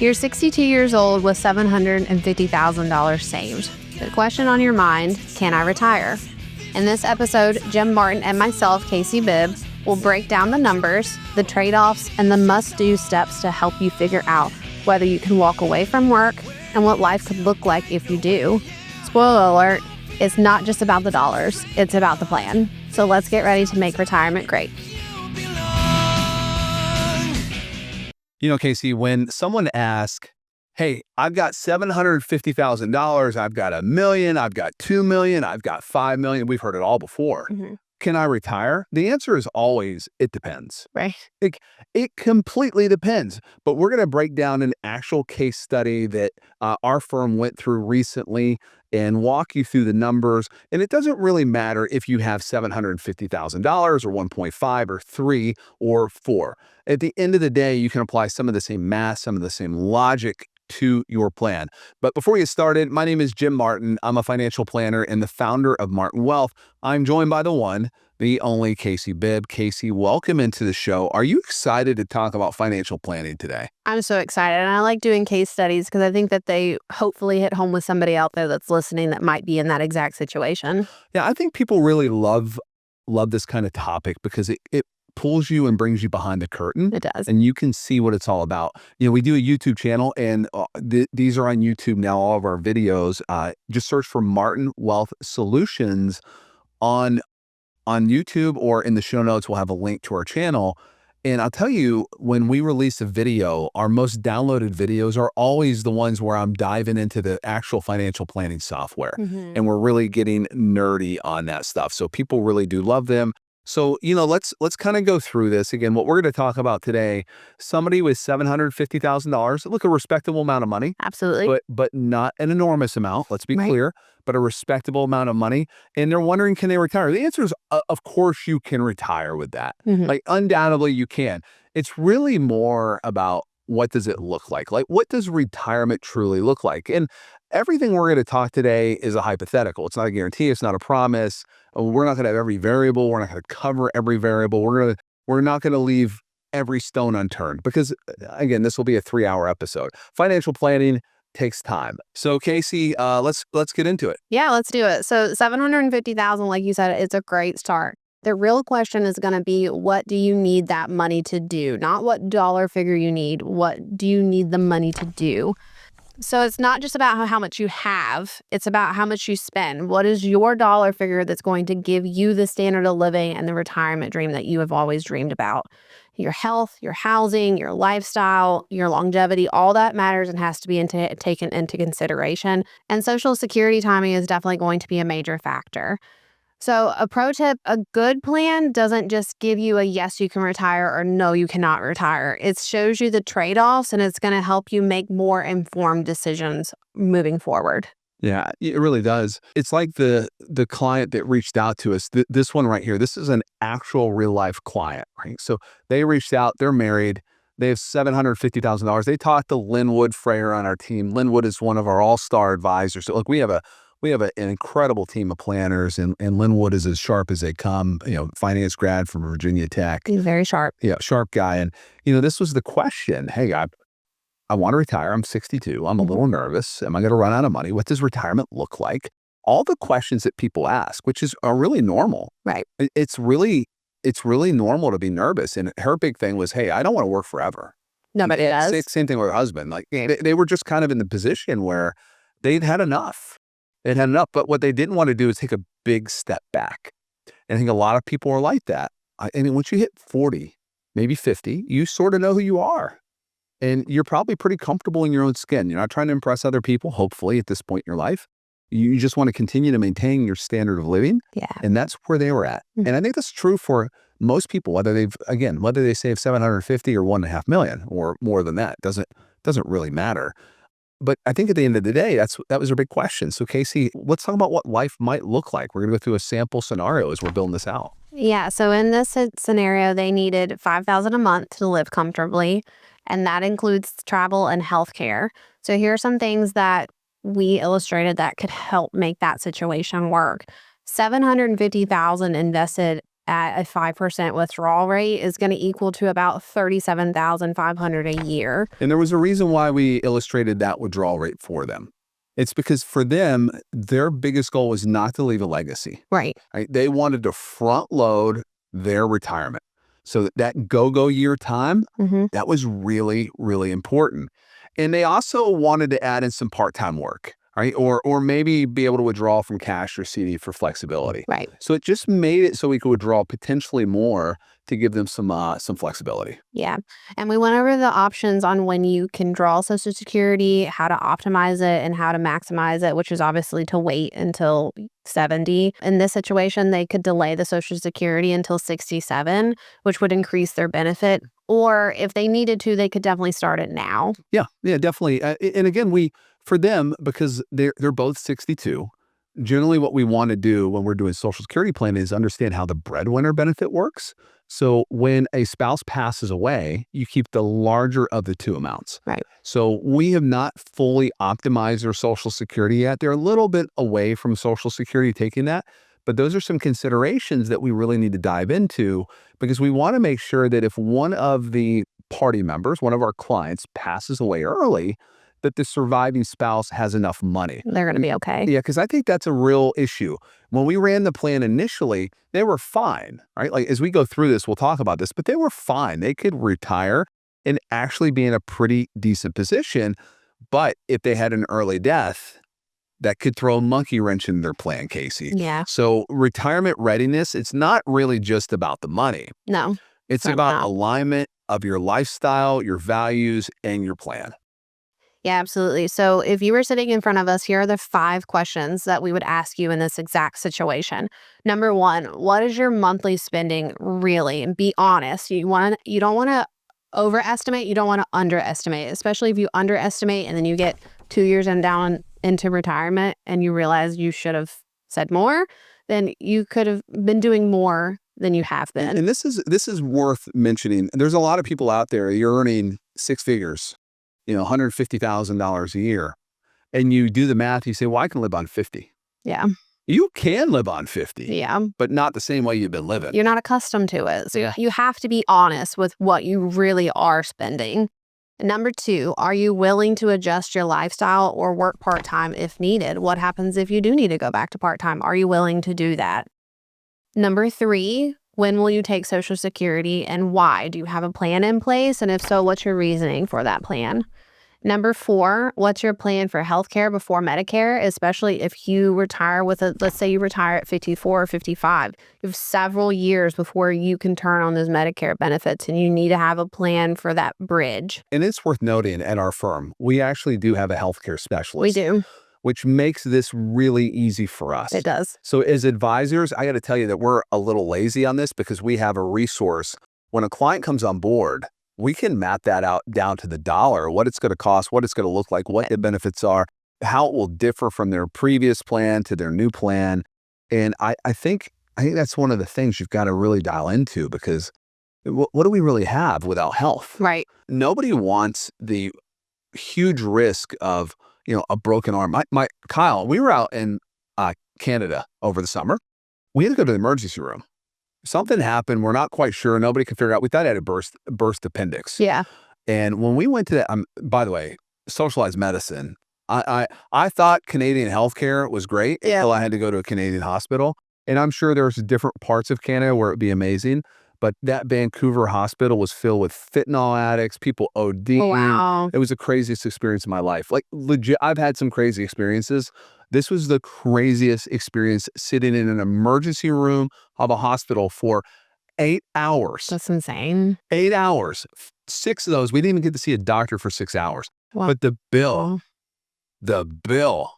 You're 62 years old with $750,000 saved. The question on your mind, can I retire? In this episode, Jim Martin and myself, Casey Bibb, will break down the numbers, the trade-offs, and the must-do steps to help you figure out whether you can walk away from work and what life could look like if you do. Spoiler alert, it's not just about the dollars, it's about the plan. So let's get ready to make retirement great. You know, Casey, when someone asks, hey, I've got $750,000, I've got $1 million, I've got $2 million, I've got $5 million, we've heard it all before. Can I retire? The answer is always, it depends. Right. It completely depends. But we're going to break down an actual case study that our firm went through recently and walk you through the numbers. And it doesn't really matter if you have $750,000 or 1.5 or 3 or 4. At the end of the day, you can apply some of the same math, some of the same logic to your plan. But before we get started, my name is Jim Martin. I'm a financial planner and the founder of Martin Wealth. I'm joined by the one, the only Casey Bibb. Casey, welcome into the show. Are you excited to talk about financial planning today? I'm so excited. And I like doing case studies because I think that they hopefully hit home with somebody out there that's listening that might be in that exact situation. Yeah, I think people really love this kind of topic because it pulls you and brings you behind the curtain. It does. And you can see what it's all about. You know, we do a YouTube channel and these are on YouTube now, all of our videos. Just search for Martin Wealth Solutions on YouTube, or in the show notes, we'll have a link to our channel. And I'll tell you, when we release a video, our most downloaded videos are always the ones where I'm diving into the actual financial planning software. And we're really getting nerdy on that stuff. So people really do love them. So, you know, let's kind of go through this. Again, what we're going to talk about today, somebody with $750,000, look, a respectable amount of money. Absolutely. But not an enormous amount, let's be clear, but a respectable amount of money. And they're wondering, can they retire? The answer is, of course you can retire with that. Like, undoubtedly you can. It's really more about, what does it look like? Like, what does retirement truly look like? And everything we're going to talk today is a hypothetical. It's not a guarantee. It's not a promise. We're not going to have every variable. We're not going to cover every variable. We're not going to leave every stone unturned because, again, this will be a 3-hour episode. Financial planning takes time. So, Casey, let's get into it. Yeah, let's do it. So $750,000, like you said, it's a great start. The real question is going to be, what do you need that money to do? Not what dollar figure you need. What do you need the money to do? So it's not just about how much you have. It's about how much you spend. What is your dollar figure that's going to give you the standard of living and the retirement dream that you have always dreamed about? Your health, your housing, your lifestyle, your longevity, all that matters and has to be taken into consideration. And Social Security timing is definitely going to be a major factor. So a pro tip, a good plan doesn't just give you a yes, you can retire or no, you cannot retire. It shows you the trade-offs and it's going to help you make more informed decisions moving forward. Yeah, it really does. It's like the client that reached out to us. This one right here, this is an actual real life client, right? So they reached out, they're married, they have $750,000. They talked to Linwood Freyer on our team. Linwood is one of our all-star advisors. So look, we have an incredible team of planners, and Linwood is as sharp as they come, you know, finance grad from Virginia Tech. He's very sharp. Yeah, sharp guy. And, you know, this was the question. Hey, I want to retire. I'm 62. I'm a little nervous. Am I going to run out of money? What does retirement look like? All the questions that people ask, which are really normal. Right. It's really normal to be nervous. And her big thing was, hey, I don't want to work forever. Nobody does. Same thing with her husband. Like, they were just kind of in the position where they'd had enough. It had enough, but what they didn't want to do is take a big step back. And I think a lot of people are like that. I mean, once you hit 40, maybe 50, you sort of know who you are. And you're probably pretty comfortable in your own skin. You're not trying to impress other people, hopefully, at this point in your life. You just want to continue to maintain your standard of living. Yeah. And that's where they were at. And I think that's true for most people, whether they save 750 or 1.5 million or more than that, doesn't really matter. But I think at the end of the day, that was a big question. So, Casey, let's talk about what life might look like. We're going to go through a sample scenario as we're building this out. Yeah. So in this scenario, they needed $5,000 a month to live comfortably, and that includes travel and healthcare. So here are some things that we illustrated that could help make that situation work. $750,000 invested at a 5% withdrawal rate is going to equal to about $37,500 a year. And there was a reason why we illustrated that withdrawal rate for them. It's because for them, their biggest goal was not to leave a legacy. Right. They wanted to front load their retirement. So that go-go year time, that was really, really important. And they also wanted to add in some part-time work, right? Or maybe be able to withdraw from cash or CD for flexibility. Right. So it just made it so we could withdraw potentially more to give them some flexibility. Yeah. And we went over the options on when you can draw Social Security, how to optimize it, and how to maximize it, which is obviously to wait until 70. In this situation, they could delay the Social Security until 67, which would increase their benefit. Or if they needed to, they could definitely start it now. Yeah, definitely. And again, for them, because they're both 62, generally what we want to do when we're doing Social Security plan is understand how the breadwinner benefit works. So when a spouse passes away, you keep the larger of the two amounts. Right. So we have not fully optimized their Social Security yet. They're a little bit away from Social Security taking that. But those are some considerations that we really need to dive into, because we want to make sure that if one of the party members, one of our clients, passes away early, that the surviving spouse has enough money. They're going to be okay. Yeah, because I think that's a real issue. When we ran the plan initially, they were fine, right? Like as we go through this, we'll talk about this, but they were fine. They could retire and actually be in a pretty decent position. But if they had an early death, that could throw a monkey wrench in their plan, Casey. Yeah. So retirement readiness, it's not really just about the money. No. It's about alignment of your lifestyle, your values, and your plan. Yeah, absolutely. So if you were sitting in front of us, here are the 5 questions that we would ask you in this exact situation. Number 1, what is your monthly spending really? And be honest. You don't want to overestimate. You don't want to underestimate, especially if you underestimate and then you get 2 years and down into retirement and you realize you should have said more, then you could have been doing more than you have been. And this is worth mentioning. There's a lot of people out there, you're earning 6 figures, $150,000 a year. And you do the math, you say, well, I can live on 50. Yeah. You can live on 50. Yeah. But not the same way you've been living. You're not accustomed to it. So you have to be honest with what you really are spending. Number 2, are you willing to adjust your lifestyle or work part-time if needed? What happens if you do need to go back to part-time? Are you willing to do that? Number 3, when will you take Social Security and why? Do you have a plan in place? And if so, what's your reasoning for that plan? Number 4, what's your plan for healthcare before Medicare, especially if you retire let's say you retire at 54 or 55. You have several years before you can turn on those Medicare benefits, and you need to have a plan for that bridge. And it's worth noting at our firm, we actually do have a healthcare specialist. We do. Which makes this really easy for us. It does. So as advisors, I got to tell you that we're a little lazy on this because we have a resource. When a client comes on board, we can map that out down to the dollar, what it's going to cost, what it's going to look like, what the benefits are, how it will differ from their previous plan to their new plan. And I think that's one of the things you've got to really dial into, because what do we really have without health? Right. Nobody wants the huge risk of, a broken arm. Kyle, we were out in Canada over the summer. We had to go to the emergency room. Something happened. We're not quite sure. Nobody could figure out. We thought I had a burst appendix. Yeah. And when we went to that, by the way, socialized medicine, I thought Canadian healthcare was great until I had to go to a Canadian hospital. And I'm sure there's different parts of Canada where it'd be amazing. But that Vancouver hospital was filled with fentanyl addicts, people ODing. Oh, wow. It was the craziest experience of my life. Like legit, I've had some crazy experiences. This was the craziest experience, sitting in an emergency room of a hospital for 8 hours. That's insane. 8 hours. 6 of those, we didn't even get to see a doctor for 6 hours. Wow. But the bill.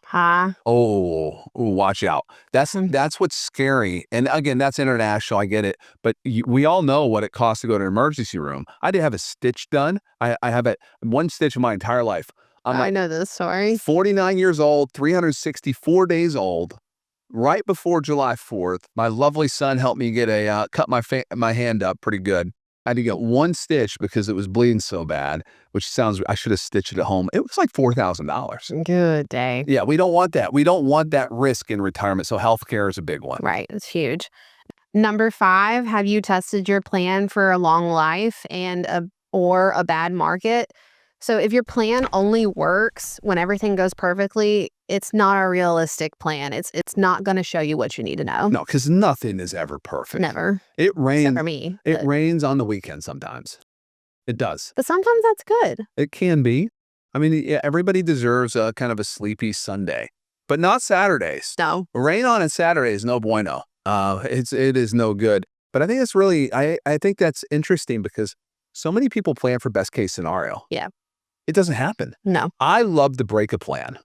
Huh? Oh, watch out. That's what's scary. And again, that's international. I get it. But we all know what it costs to go to an emergency room. I did have a stitch done. I have one stitch in my entire life. I know this story. 49 years old, 364 days old, right before July 4th. My lovely son helped me get cut my hand up pretty good. I had to get one stitch because it was bleeding so bad, I should have stitched it at home. It was like $4,000. Good day. Yeah, we don't want that. We don't want that risk in retirement. So healthcare is a big one. Right. It's huge. Number 5, have you tested your plan for a long life or a bad market? So if your plan only works when everything goes perfectly, it's not a realistic plan. It's not going to show you what you need to know. No, because nothing is ever perfect. Never. It Except rains. for me. It rains on the weekend sometimes. It does. But sometimes that's good. It can be. I mean, yeah, everybody deserves a kind of a sleepy Sunday, but not Saturdays. No. Rain on a Saturday is no bueno. It is no good. But I think it's really, I think that's interesting because so many people plan for best case scenario. Yeah. It doesn't happen. No. I love to break a plan.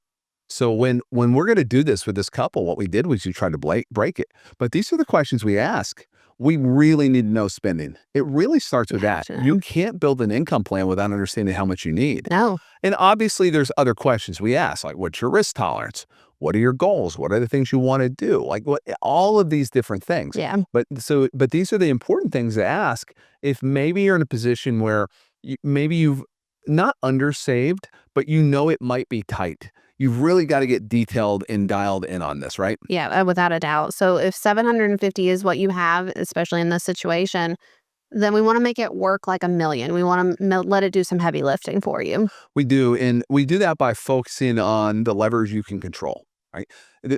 So when we're going to do this with this couple, what we did was you tried to break it. But these are the questions we ask. We really need to know spending. It really starts with that. Gotcha. You can't build an income plan without understanding how much you need. No. And obviously there's other questions we ask, like what's your risk tolerance? What are your goals? What are the things you want to do? Like what all of these different things. Yeah. But these are the important things to ask if maybe you're in a position where maybe you've not undersaved, but you know it might be tight. You've really got to get detailed and dialed in on this, right? Yeah, without a doubt. So if 750 is what you have, especially in this situation, then we want to make it work like a million. We want to let it do some heavy lifting for you. We do. And we do that by focusing on the levers you can control, right?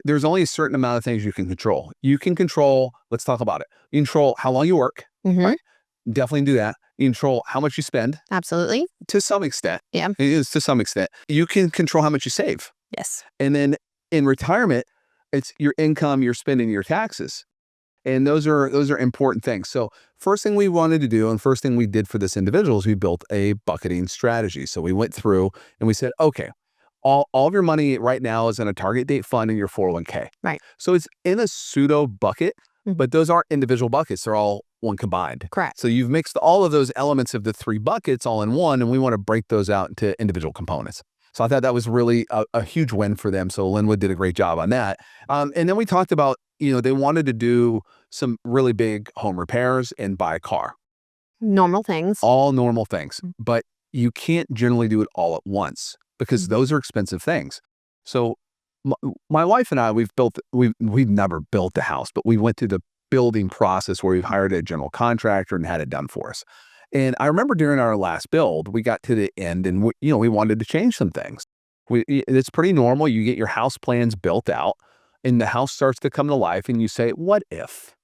There's only a certain amount of things you can control. You can control, let's talk about it. You control how long you work, right? Definitely do that. You control how much you spend. Absolutely. To some extent. Yeah. It is to some extent. You can control how much you save. Yes. And then in retirement, it's your income, your spending, your taxes. And those are important things. So first thing we wanted to do and first thing we did for this individual is we built a bucketing strategy. So we went through and we said, okay, all of your money right now is in a target date fund in your 401k. Right. So it's in a pseudo bucket, but those aren't individual buckets. They're all one combined. Correct. So you've mixed all of those elements of the 3 buckets all in one, and we want to break those out into individual components. So I thought that was really a huge win for them. So Linwood did a great job on that. And then we talked about, they wanted to do some really big home repairs and buy a car. Normal things. All normal things. But you can't generally do it all at once because those are expensive things. So my wife and I, we've never built a house, but we went through the building process where we've hired a general contractor and had it done for us. And I remember during our last build, we got to the end and we wanted to change some things. It's pretty normal. You get your house plans built out and the house starts to come to life and you say, what if?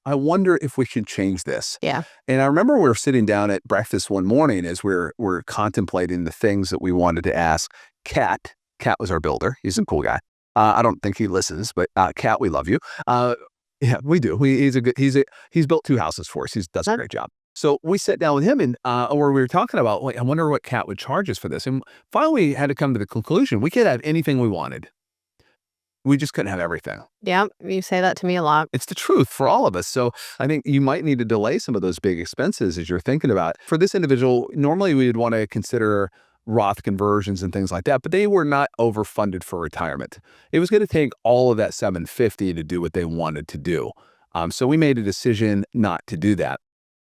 I wonder if we should change this. Yeah. And I remember we were sitting down at breakfast one morning as we're contemplating the things that we wanted to ask. Cat was our builder. He's a cool guy. I don't think he listens, but Cat, we love you. Yeah, we do. He's built 2 houses for us. He does a great job. So we sat down with him and where we were talking about, I wonder what Cat would charge us for this. And finally we had to come to the conclusion we could have anything we wanted. We just couldn't have everything. Yeah, you say that to me a lot. It's the truth for all of us. So I think you might need to delay some of those big expenses as you're thinking about. For this individual, normally we would want to consider Roth conversions and things like that, but they were not overfunded for retirement. It was going to take all of that $750 to do what they wanted to do. So we made a decision not to do that.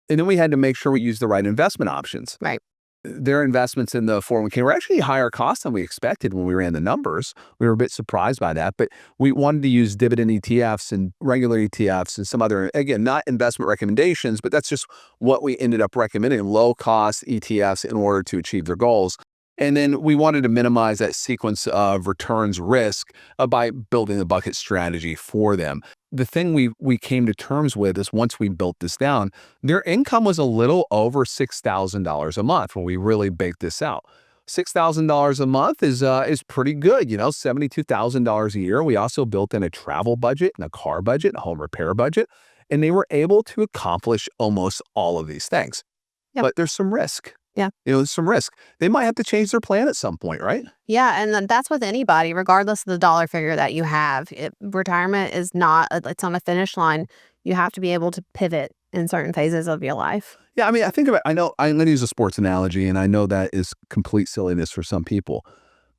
And then we had to make sure we used the right investment options. Right. Their investments in the 401k were actually higher cost than we expected when we ran the numbers. We were a bit surprised by that, but we wanted to use dividend ETFs and regular ETFs and some other, again, not investment recommendations, but that's just what we ended up recommending, low cost ETFs in order to achieve their goals. And then we wanted to minimize that sequence of returns risk by building a bucket strategy for them. The thing we came to terms with is once we built this down, their income was a little over $6,000 a month when we really baked this out. $6,000 a month is pretty good, $72,000 a year. We also built in a travel budget and a car budget, a home repair budget, and they were able to accomplish almost all of these things. Yep. But there's some risk. Yeah. There's some risk. They might have to change their plan at some point, right? Yeah, and that's with anybody, regardless of the dollar figure that you have. Retirement is not, it's on a finish line. You have to be able to pivot in certain phases of your life. Yeah, I mean, I'm going to use a sports analogy, and I know that is complete silliness for some people.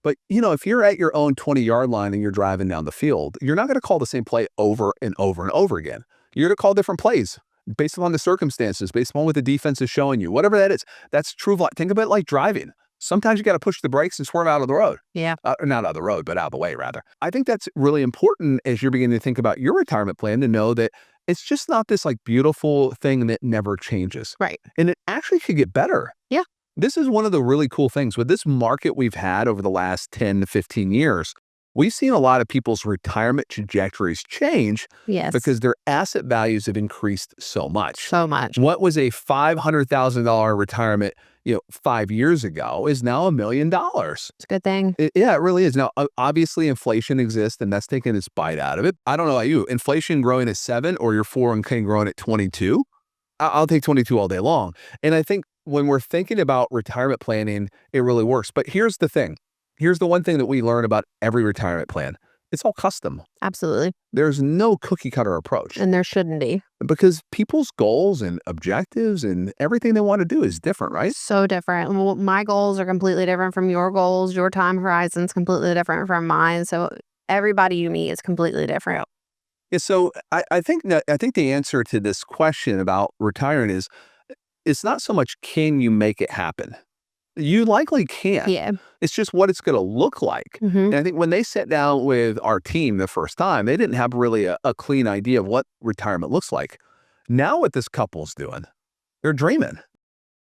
But, if you're at your own 20-yard line and you're driving down the field, you're not going to call the same play over and over and over again. You're going to call different plays based on the circumstances, based on what the defense is showing you, whatever that is. That's true of life. Think about it like driving. Sometimes you got to push the brakes and swerve out of the road. Yeah. Not out of the road, but out of the way, rather. I think that's really important as you're beginning to think about your retirement plan to know that it's just not this like beautiful thing that never changes. Right. And it actually could get better. Yeah. This is one of the really cool things with this market we've had over the last 10 to 15 years. We've seen a lot of people's retirement trajectories change Yes. because their asset values have increased so much. So much. What was a $500,000 retirement, 5 years ago is now $1 million. It's a good thing. Yeah, it really is. Now, obviously, inflation exists, and that's taking its bite out of it. I don't know about you. Inflation growing at 7 or your 401k growing at 22, I'll take 22 all day long. And I think when we're thinking about retirement planning, it really works. But here's the thing. Here's the one thing that we learn about every retirement plan. It's all custom. Absolutely. There's no cookie cutter approach. And there shouldn't be. Because people's goals and objectives and everything they want to do is different, right? So different. Well, my goals are completely different from your goals. Your time horizon's completely different from mine. So everybody you meet is completely different. Yeah, so I think the answer to this question about retiring is it's not so much can you make it happen. You likely can. Yeah. It's just what it's going to look like. And I think when they sat down with our team the first time, they didn't have really a clean idea of what retirement looks like. Now what this couple's doing, they're dreaming.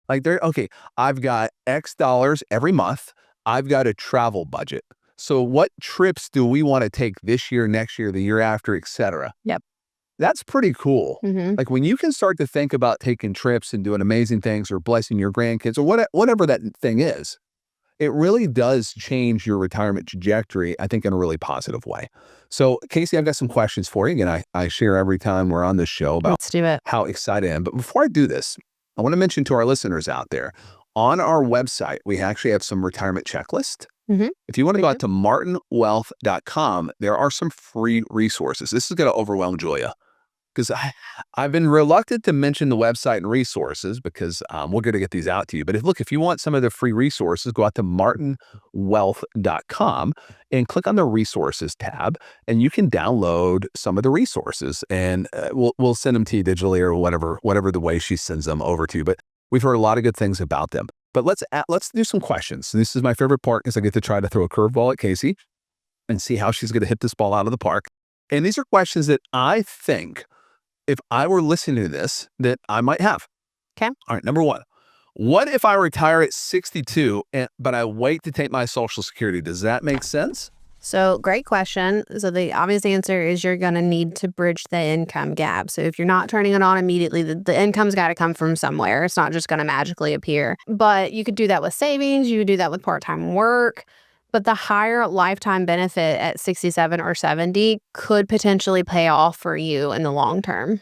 Like okay, I've got X dollars every month. I've got a travel budget. So what trips do we want to take this year, next year, the year after, et cetera? Yep. That's pretty cool. Mm-hmm. Like when you can start to think about taking trips and doing amazing things or blessing your grandkids or whatever that thing is, it really does change your retirement trajectory, I think, in a really positive way. So, Casey, I've got some questions for you. Again, I share every time we're on this show about Let's do it. how excited I am. But before I do this, I want to mention to our listeners out there, on our website, we actually have some retirement checklist. Mm-hmm. If you want to go out to martinwealth.com, there are some free resources. This is going to overwhelm Julia because I've been reluctant to mention the website and resources because we're going to get these out to you. But if you want some of the free resources, go out to martinwealth.com and click on the resources tab, and you can download some of the resources, and we'll send them to you digitally or whatever the way she sends them over to you. But we've heard a lot of good things about them. But let's do some questions. This is my favorite part because I get to try to throw a curveball at Casey and see how she's going to hit this ball out of the park. And these are questions that I think, if I were listening to this, that I might have. Okay. All right. Number one, what if I retire at 62, but I wait to take my Social Security? Does that make sense? So great question. So the obvious answer is you're going to need to bridge the income gap. So if you're not turning it on immediately, the income's got to come from somewhere. It's not just going to magically appear. But you could do that with savings. You could do that with part-time work. But the higher lifetime benefit at 67 or 70 could potentially pay off for you in the long term.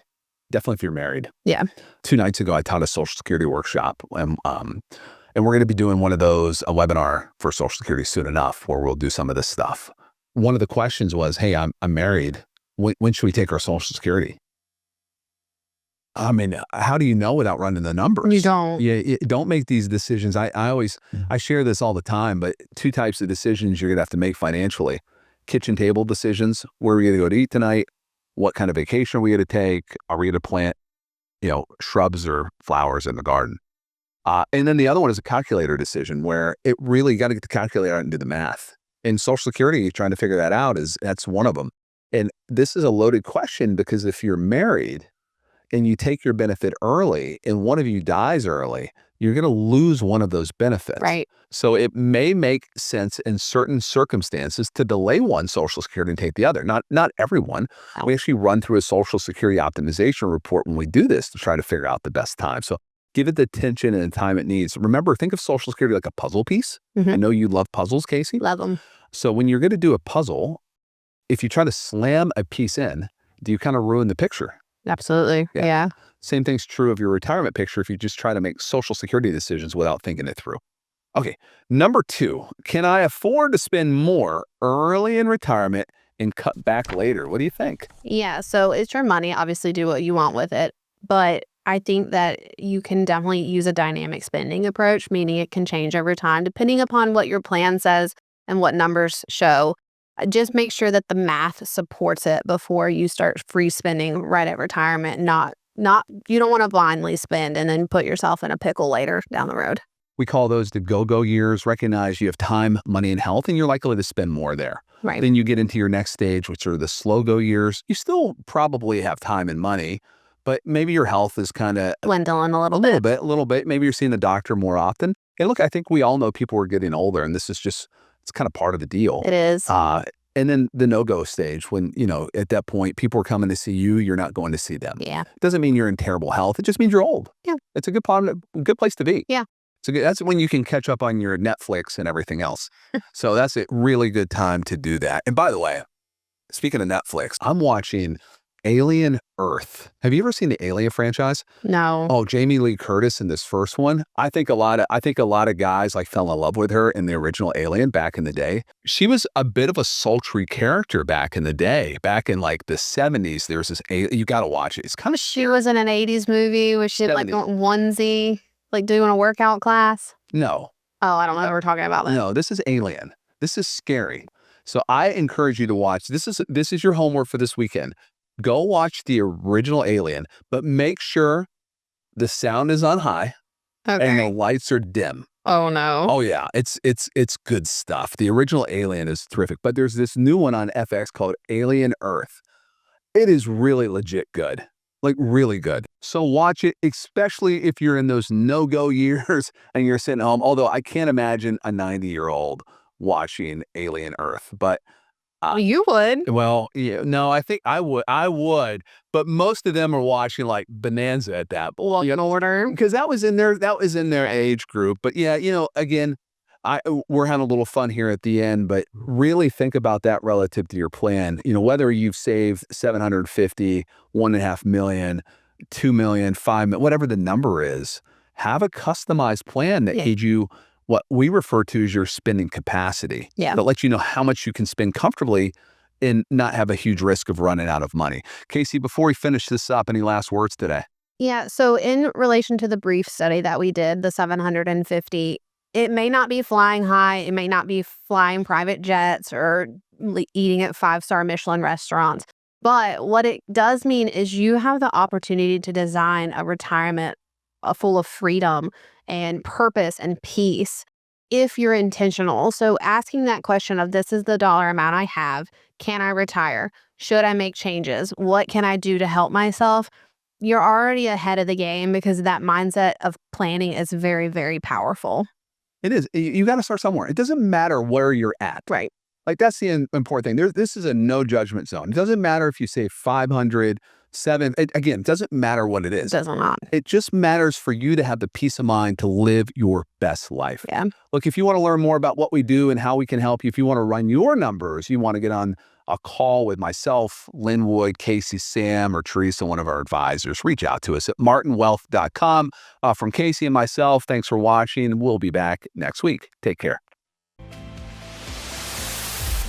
Definitely if you're married. Yeah. 2 nights ago, I taught a Social Security workshop. And we're going to be doing one of those, a webinar for Social Security soon enough, where we'll do some of this stuff. One of the questions was, hey, I'm married. When should we take our Social Security? I mean, how do you know without running the numbers? You don't. Yeah, don't make these decisions. I share this all the time, but 2 types of decisions you're going to have to make financially. Kitchen table decisions. Where are we going to go to eat tonight? What kind of vacation are we going to take? Are we going to plant, shrubs or flowers in the garden? And then the other one is a calculator decision where it really got to get the calculator out and do the math. In Social Security, trying to figure that out that's one of them. And this is a loaded question because if you're married and you take your benefit early and one of you dies early, you're going to lose one of those benefits. Right. So it may make sense in certain circumstances to delay one Social Security and take the other. Not everyone. No. We actually run through a Social Security optimization report when we do this to try to figure out the best time. So give it the attention and the time it needs. Remember, think of Social Security like a puzzle piece. Mm-hmm. I know you love puzzles, Casey. Love them. So when you're going to do a puzzle, if you try to slam a piece in, do you kind of ruin the picture? Absolutely. Yeah. Same thing's true of your retirement picture if you just try to make Social Security decisions without thinking it through. Okay, number 2, can I afford to spend more early in retirement and cut back later? What do you think? Yeah. So it's your money. Obviously, do what you want with it. But I think that you can definitely use a dynamic spending approach, meaning it can change over time depending upon what your plan says and what numbers show. Just make sure that the math supports it before you start free spending right at retirement. You don't want to blindly spend and then put yourself in a pickle later down the road. We call those the go-go years. Recognize you have time, money, and health, and you're likely to spend more there. Right. Then you get into your next stage, which are the slow go years. You still probably have time and money, but maybe your health is kind of Dwindling a a little little bit. bit, a little bit. Maybe you're seeing the doctor more often. And look, I think we all know people are getting older, and this is just, it's kind of part of the deal. It is. And then the no-go stage, when, at that point, people are coming to see you, you're not going to see them. Yeah. Doesn't mean you're in terrible health. It just means you're old. Yeah. It's a good place to be. Yeah. That's when you can catch up on your Netflix and everything else. So that's a really good time to do that. And by the way, speaking of Netflix, I'm watching Alien Earth. Have you ever seen the Alien franchise? No. Oh, Jamie Lee Curtis in this first one. I think a lot of guys like fell in love with her in the original Alien back in the day. She was a bit of a sultry character back in the day. Back in like the 70s, there's this you got to watch it. It's kind of She was in an 80s movie where she had like a 70s. onesie, like doing a workout class. No. Oh, I don't know what we're talking about then. No, this is Alien. This is scary. So I encourage you to watch. This is your homework for this weekend. Go watch the original Alien, but make sure the sound is on high and the Okay. lights are dim. Oh no. Oh yeah, it's good stuff. The original Alien is terrific, but there's this new one on FX called Alien Earth. It is really legit good. Like really good. So watch it, especially if you're in those no-go years and you're sitting home. Although I can't imagine a 90-year-old watching Alien Earth, but Well, you would. well, yeah, no, I think I would, but most of them are watching like Bonanza at that point. Well, in order. Because that was in their age group. But yeah, again, we're having a little fun here at the end, but really think about that relative to your plan. Whether you've saved 750, 1.5 million, 2 million, 5 million, whatever the number is, have a customized plan that Yeah. gives you what we refer to as your spending capacity. Yeah. That lets you know how much you can spend comfortably and not have a huge risk of running out of money. Casey, before we finish this up, any last words today? Yeah. So in relation to the brief study that we did, the 750, it may not be flying high. It may not be flying private jets or eating at 5-star Michelin restaurants. But what it does mean is you have the opportunity to design a retirement full of freedom and purpose and peace if you're intentional. So asking that question of, this is the dollar amount I have. Can I retire? Should I make changes? What can I do to help myself? You're already ahead of the game because that mindset of planning is very, very powerful. It is. You got to start somewhere. It doesn't matter where you're at. Right. Like that's the important thing. This is a no judgment zone. It doesn't matter if you save 500, 7. Again, it doesn't matter what it It is. does not. It just matters for you to have the peace of mind to live your best life. Yeah. Look, if you want to learn more about what we do and how we can help you, if you want to run your numbers, you want to get on a call with myself, Linwood, Casey, Sam, or Teresa, one of our advisors, reach out to us at martinwealth.com. From Casey and myself, thanks for watching. We'll be back next week. Take care.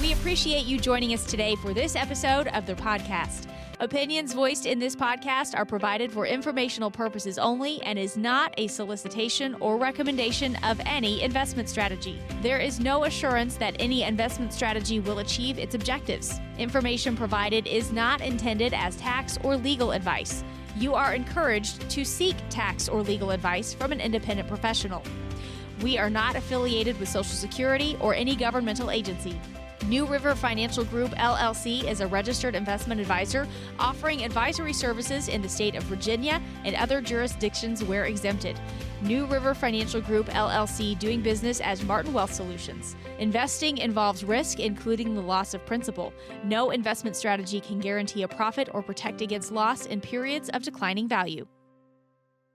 We appreciate you joining us today for this episode of the podcast. Opinions voiced in this podcast are provided for informational purposes only and is not a solicitation or recommendation of any investment strategy. There is no assurance that any investment strategy will achieve its objectives. Information provided is not intended as tax or legal advice. You are encouraged to seek tax or legal advice from an independent professional. We are not affiliated with Social Security or any governmental agency. New River Financial Group, LLC is a registered investment advisor offering advisory services in the state of Virginia and other jurisdictions where exempted. New River Financial Group, LLC, doing business as Martin Wealth Solutions. Investing involves risk, including the loss of principal. No investment strategy can guarantee a profit or protect against loss in periods of declining value.